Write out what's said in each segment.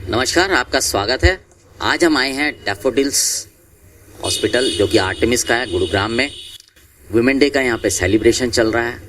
नमस्कार, आपका स्वागत है। आज हम आए हैं डैफोडिल्स हॉस्पिटल जो कि आर्टेमिस का है गुरुग्राम में। वुमेन डे का यहाँ पे सेलिब्रेशन चल रहा है।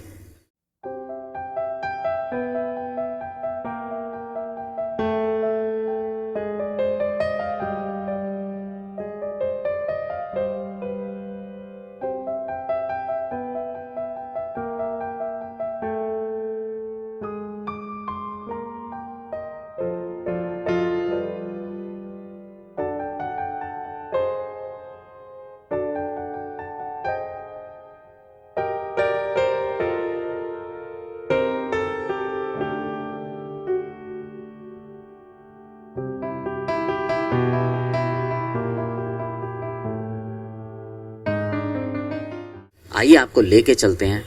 आइए आपको लेके चलते हैं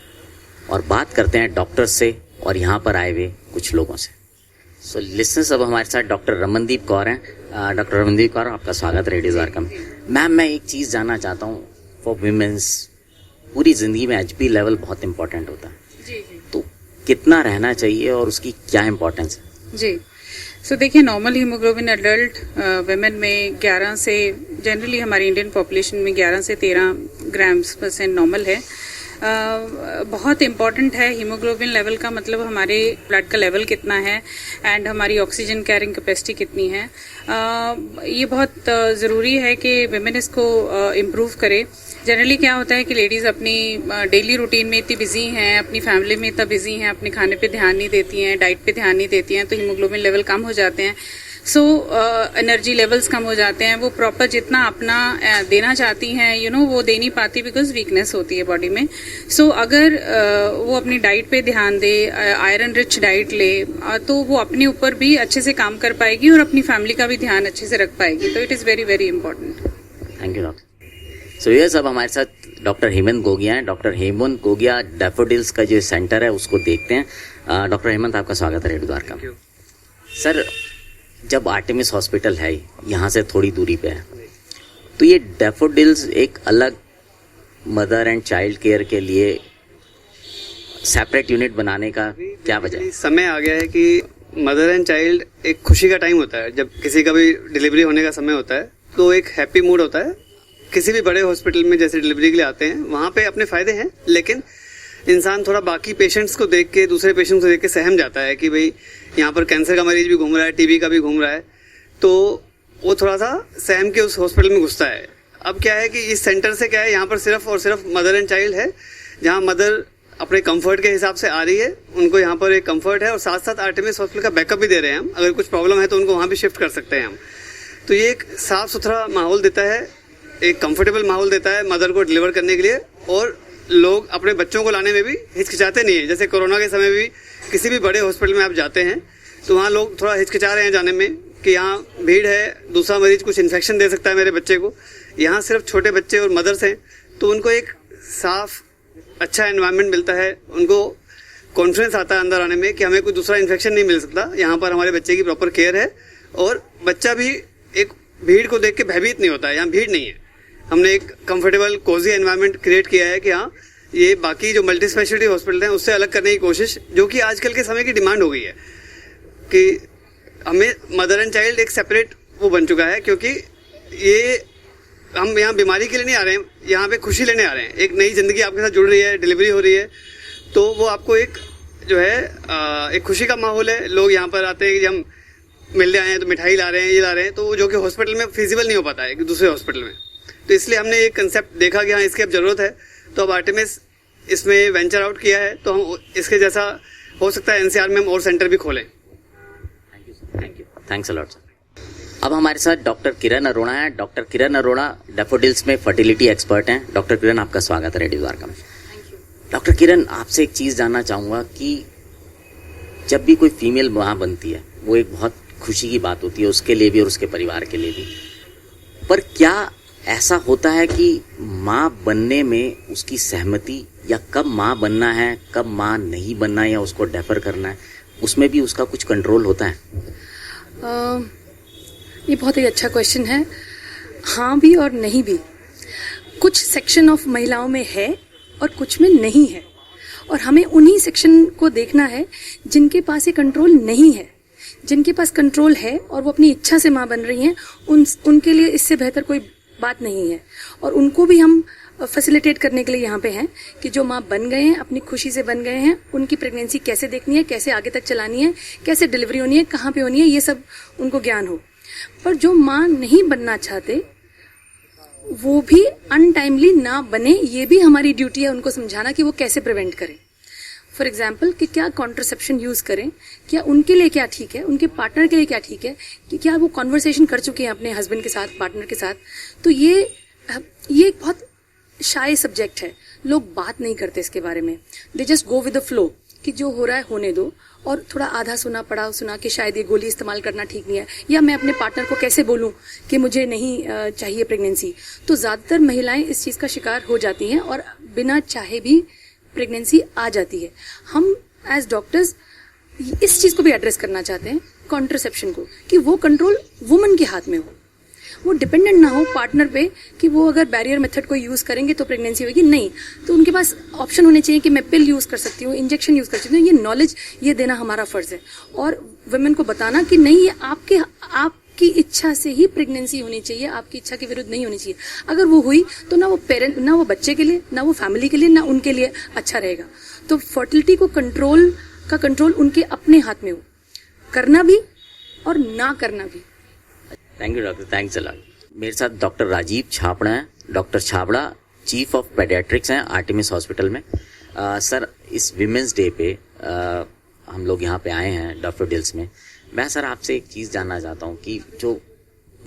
और बात करते हैं डॉक्टर से और यहाँ पर आए हुए कुछ लोगों से। सो लिसनर्स, अब हमारे साथ डॉक्टर रमनदीप कौर हैं। डॉक्टर रमनदीप कौर, आपका स्वागत है रेडियो द्वारका में। मैम, मैं एक चीज़ जानना चाहता हूँ, फॉर वीमेंस पूरी ज़िंदगी में एचबी लेवल बहुत इंपॉर्टेंट होता है। जी। तो कितना रहना चाहिए और उसकी क्या इंपॉर्टेंस है? जी, सो देखिए, नॉर्मल हीमोग्लोबिन एडल्ट वेमेन में 11 से, जनरली हमारी इंडियन पॉपुलेशन में 11 से 13 ग्राम्स % नॉर्मल है। बहुत इम्पॉर्टेंट है हीमोग्लोबिन लेवल का, मतलब हमारे ब्लड का लेवल कितना है एंड हमारी ऑक्सीजन कैरिंग कैपेसिटी कितनी है। ये बहुत ज़रूरी है कि वेमेन इसको इम्प्रूव करे। जनरली क्या होता है कि लेडीज़ अपनी डेली रूटीन में इतनी बिजी हैं, अपनी फैमिली में इतना बिजी हैं, अपने खाने पे ध्यान नहीं देती हैं, डाइट पे ध्यान नहीं देती हैं, तो हीमोग्लोबिन लेवल कम हो जाते हैं। सो एनर्जी लेवल्स कम हो जाते हैं। वो प्रॉपर जितना अपना देना चाहती हैं वो दे नहीं पाती, बिकॉज वीकनेस होती है बॉडी में। सो अगर वो अपनी डाइट पे ध्यान दे, आयरन रिच डाइट ले, तो वो अपने ऊपर भी अच्छे से काम कर पाएगी और अपनी फैमिली का भी ध्यान अच्छे से रख पाएगी। तो it is very very important. Thank you doctor. So ये सब हमारे साथ डॉक्टर हेमंत गोगिया हैं। डॉक्टर हेमंत गोगिया डैफोडिल्स का जो सेंटर है उसको देखते हैं। डॉक्टर हेमंत, आपका स्वागत है रेडियो द्वारका में। सर, जब आर्टेमिस हॉस्पिटल है यहाँ से थोड़ी दूरी पे है, तो ये डैफोडिल्स एक अलग मदर एंड चाइल्ड केयर के लिए सेपरेट यूनिट बनाने का क्या वजह है? समय आ गया है कि मदर एंड चाइल्ड एक खुशी का टाइम होता है। जब किसी का भी डिलीवरी होने का समय होता है तो एक हैप्पी मूड होता है। किसी भी बड़े हॉस्पिटल में जैसे डिलीवरी के लिए आते हैं, वहाँ पे अपने फायदे हैं, लेकिन इंसान थोड़ा बाकी पेशेंट्स को देख के, दूसरे पेशेंट्स को देख के सहम जाता है कि भाई यहाँ पर कैंसर का मरीज भी घूम रहा है, टीबी का भी घूम रहा है, तो वो थोड़ा सा सहम के उस हॉस्पिटल में घुसता है। अब क्या है कि इस सेंटर से क्या है, यहाँ पर सिर्फ और सिर्फ मदर एंड चाइल्ड है, जहाँ मदर अपने कंफर्ट के हिसाब से आ रही है, उनको यहाँ पर एक कंफर्ट है, और साथ साथ आर्टेमिस हॉस्पिटल का बैकअप भी दे रहे हैं हम। अगर कुछ प्रॉब्लम है तो उनको वहाँ भी शिफ्ट कर सकते हैं हम। तो ये एक साफ सुथरा माहौल देता है, एक कंफर्टेबल माहौल देता है मदर को डिलीवर करने के लिए, और लोग अपने बच्चों को लाने में भी हिचकिचाते नहीं है। जैसे कोरोना के समय भी किसी भी बड़े हॉस्पिटल में आप जाते हैं तो वहाँ लोग थोड़ा हिचकिचा रहे हैं जाने में कि यहाँ भीड़ है, दूसरा मरीज कुछ इन्फेक्शन दे सकता है मेरे बच्चे को। यहाँ सिर्फ छोटे बच्चे और मदर्स हैं, तो उनको एक साफ अच्छा एनवायरनमेंट मिलता है, उनको कॉन्फिडेंस आता है अंदर आने में कि हमें कोई दूसरा इन्फेक्शन नहीं मिल सकता। यहाँ पर हमारे बच्चे की प्रॉपर केयर है, और बच्चा भी एक भीड़ को देख के भयभीत नहीं होता है। यहाँ भीड़ नहीं है। हमने एक कंफर्टेबल कोजी एनवायरनमेंट क्रिएट किया है कि हाँ, ये बाकी जो मल्टी स्पेशलिटी हॉस्पिटल हैं उससे अलग करने की कोशिश, जो कि आजकल के समय की डिमांड हो गई है कि हमें मदर एंड चाइल्ड एक सेपरेट वो बन चुका है, क्योंकि ये हम यहाँ बीमारी के लिए नहीं आ रहे हैं, यहाँ पे खुशी लेने आ रहे हैं। एक नई जिंदगी आपके साथ जुड़ रही है, डिलीवरी हो रही है, तो वो आपको एक जो है एक खुशी का माहौल है। लोग यहाँ पर आते हैं कि हम मिलने आए हैं तो मिठाई ला रहे हैं, ये ला रहे हैं, तो जो कि हॉस्पिटल में फिजिबल नहीं हो पाता है दूसरे हॉस्पिटल में। तो इसलिए हमने एक कंसेप्ट देखा कि हाँ, इसकी अब जरूरत है, तो अब आर्टेमिस इसमें वेंचर आउट किया है, तो हम इसके जैसा हो सकता है एनसीआर में हम और सेंटर भी खोलें। Thank you, thanks a lot sir. अब हमारे साथ डॉक्टर किरण अरोड़ा हैं। डॉक्टर किरण अरोड़ा डैफोडिल्स में फर्टिलिटी एक्सपर्ट हैं। डॉक्टर किरण, आपका स्वागत है रेडियो द्वारका में। डॉक्टर किरण, आपसे एक चीज़ जानना चाहूँगा कि जब भी कोई फीमेल माँ बनती है, वो एक बहुत खुशी की बात होती है उसके लिए भी और उसके परिवार के लिए भी, पर क्या ऐसा होता है कि माँ बनने में उसकी सहमति, या कब माँ बनना है, कब माँ नहीं बनना है, या उसको डेफर करना है, उसमें भी उसका कुछ कंट्रोल होता है? ये बहुत ही अच्छा क्वेश्चन है। हाँ भी और नहीं भी। कुछ सेक्शन ऑफ महिलाओं में है और कुछ में नहीं है, और हमें उन्हीं सेक्शन को देखना है जिनके पास ये कंट्रोल नहीं है। जिनके पास कंट्रोल है और वो अपनी इच्छा से माँ बन रही हैं, उनके लिए इससे बेहतर कोई बात नहीं है। और उनको भी हम फैसिलिटेट करने के लिए यहाँ पे हैं कि जो माँ बन गए हैं, अपनी खुशी से बन गए हैं, उनकी प्रेगनेंसी कैसे देखनी है, कैसे आगे तक चलानी है, कैसे डिलीवरी होनी है, कहाँ पे होनी है, ये सब उनको ज्ञान हो। पर जो माँ नहीं बनना चाहते वो भी अनटाइमली ना बने, ये भी हमारी ड्यूटी है उनको समझाना कि वो कैसे प्रिवेंट करें। फॉर एग्जाम्पल कि क्या कॉन्ट्रासेप्शन यूज करें, क्या उनके लिए क्या ठीक है, उनके पार्टनर के लिए क्या ठीक है, कि क्या वो कॉन्वर्सेशन कर चुके हैं अपने हस्बैंड के साथ, पार्टनर के साथ। तो ये एक बहुत शाय सब्जेक्ट है, लोग बात नहीं करते इसके बारे में। They just go with the flow कि जो हो रहा है होने दो, और थोड़ा आधा सुना पड़ा सुना कि शायद ये गोली इस्तेमाल करना ठीक नहीं है, या मैं अपने पार्टनर को कैसे बोलूं कि मुझे नहीं चाहिए प्रेगनेंसी। तो ज़्यादातर महिलाएं इस चीज़ का शिकार हो जाती हैं और बिना चाहे भी प्रेगनेंसी आ जाती है। हम एज डॉक्टर्स इस चीज़ को भी एड्रेस करना चाहते हैं, कॉन्ट्रासेप्शन को, कि वो कंट्रोल वुमन के हाथ में हो, वो डिपेंडेंट ना हो पार्टनर पे कि वो अगर बैरियर मेथड को यूज करेंगे तो प्रेगनेंसी होगी। नहीं, तो उनके पास ऑप्शन होने चाहिए कि मैं पिल यूज कर सकती हूँ, इंजेक्शन यूज कर सकती हूँ। ये नॉलेज ये देना हमारा फर्ज है, और वुमेन को बताना कि नहीं, ये आपकी इच्छा से ही प्रेगनेंसी होनी चाहिए, आपकी इच्छा के विरुद्ध नहीं होनी चाहिए। अगर वो हुई तो ना वो बच्चे के लिए, ना वो फैमिली के लिए, ना उनके लिए अच्छा रहेगा। तो फर्टिलिटी को कंट्रोल उनके अपने हाथ में हो, करना भी और ना करना भी। Thank you doctor, thanks a lot. मेरे साथ डॉक्टर राजीव छाबड़ा हैं। Doctor Chhabra chief of paediatrics हैं आर्टेमिस हॉस्पिटल में। सर, इस विमेंस डे पे हम लोग यहाँ पे आए हैं डैफोडिल्स में। मैं सर आपसे एक चीज़ जानना चाहता हूँ कि जो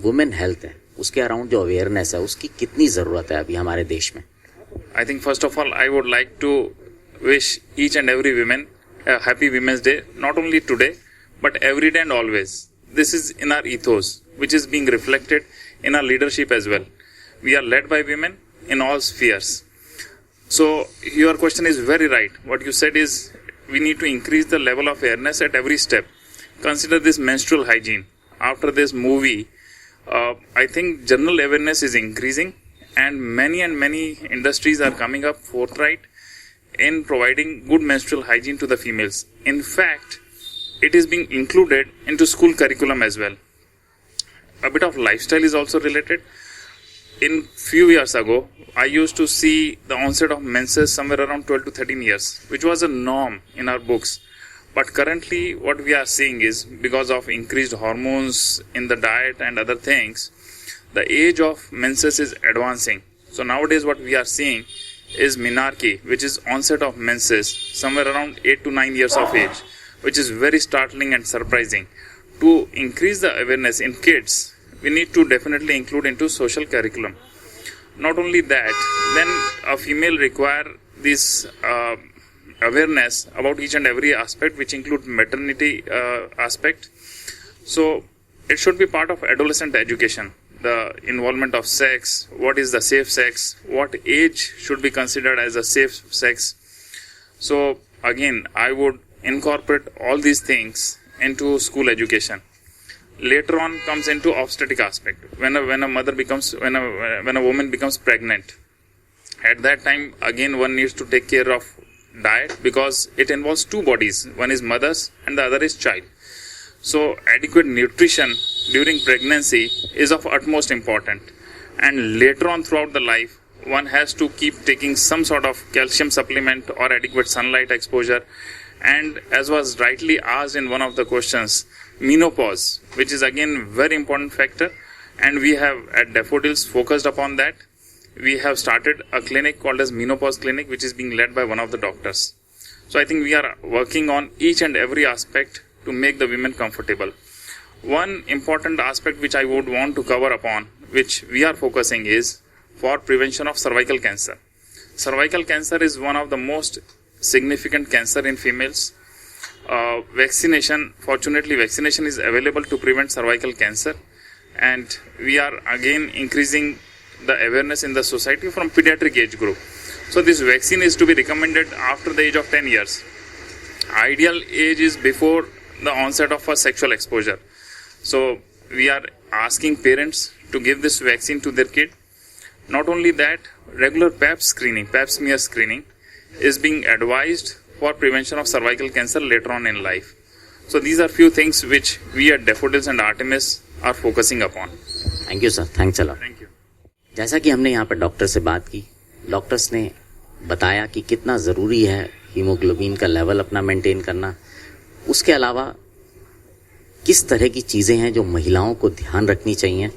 वुमेन हेल्थ है उसके अराउंड जो अवेयरनेस है उसकी कितनी ज़रूरत है अभी हमारे देश में? I think first of all I would like to wish each and every woman a happy Women's Day, not only today but every day and always. This is in our ethos, which is being reflected in our leadership as well. We are led by women in all spheres. So your question is very right. What you said is we need to increase the level of awareness at every step. Consider this menstrual hygiene. After this movie, I think general awareness is increasing, and many industries are coming up forthright in providing good menstrual hygiene to the females. In fact, it is being included into school curriculum as well. A bit of lifestyle is also related. In few years ago, I used to see the onset of menses somewhere around 12 to 13 years, which was a norm in our books. But currently what we are seeing is, because of increased hormones in the diet and other things, the age of menses is advancing. So nowadays what we are seeing is menarche, which is onset of menses somewhere around 8 to 9 years of age, which is very startling and surprising. To increase the awareness in kids, we need to definitely include into social curriculum. Not only that, then a female require this awareness about each and every aspect, which include maternity aspect. So it should be part of adolescent education. The involvement of sex, what is the safe sex, what age should be considered as a safe sex. So again, I would incorporate all these things into school education. Later on comes into obstetric aspect. When a woman becomes pregnant, at that time again one needs to take care of diet, because it involves two bodies. One is mother's and the other is child. So adequate nutrition during pregnancy is of utmost importance. And later on throughout the life, one has to keep taking some sort of calcium supplement or adequate sunlight exposure. And as was rightly asked in one of the questions, menopause, which is again very important factor, and we have at Daffodils focused upon that. We have started a clinic called as Menopause Clinic, which is being led by one of the doctors. So I think we are working on each and every aspect to make the women comfortable. One important aspect which I would want to cover upon, which we are focusing, is for prevention of cervical cancer. Cervical cancer is one of the most significant cancer in females. Fortunately vaccination is available to prevent cervical cancer, and we are again increasing the awareness in the society from pediatric age group. So this vaccine is to be recommended after the age of 10 years. Ideal age is before the onset of a sexual exposure. So we are asking parents to give this vaccine to their kid. Not only that, regular pap smear screening is being advised for prevention of cervical cancer later on in life. So these are few things which we at Daffodils and Artemis are focusing upon. Thank you sir, thanks a lot. Thank you. जैसा कि हमने यहाँ पर doctor से बात की, doctors ने बताया कि कितना ज़रूरी है हीमोग्लोबिन का लेवल अपना मेंटेन करना। उसके अलावा किस तरह की चीज़ें हैं जो महिलाओं को ध्यान रखनी चाहिए।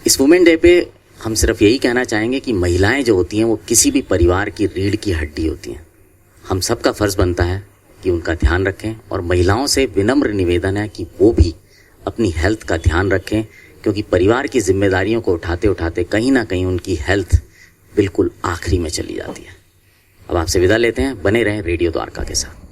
इस वुमेन डे पे हम सिर्फ यही कहना चाहेंगे कि महिलाएं जो होती हैं वो किसी भी परिवार की रीढ़ की हड्डी होती हैं। हम सबका फ़र्ज़ बनता है कि उनका ध्यान रखें, और महिलाओं से विनम्र निवेदन है कि वो भी अपनी हेल्थ का ध्यान रखें, क्योंकि परिवार की जिम्मेदारियों को उठाते उठाते कहीं ना कहीं उनकी हेल्थ बिल्कुल आखिरी में चली जाती है। अब आपसे विदा लेते हैं, बने रहें रेडियो द्वारका के साथ।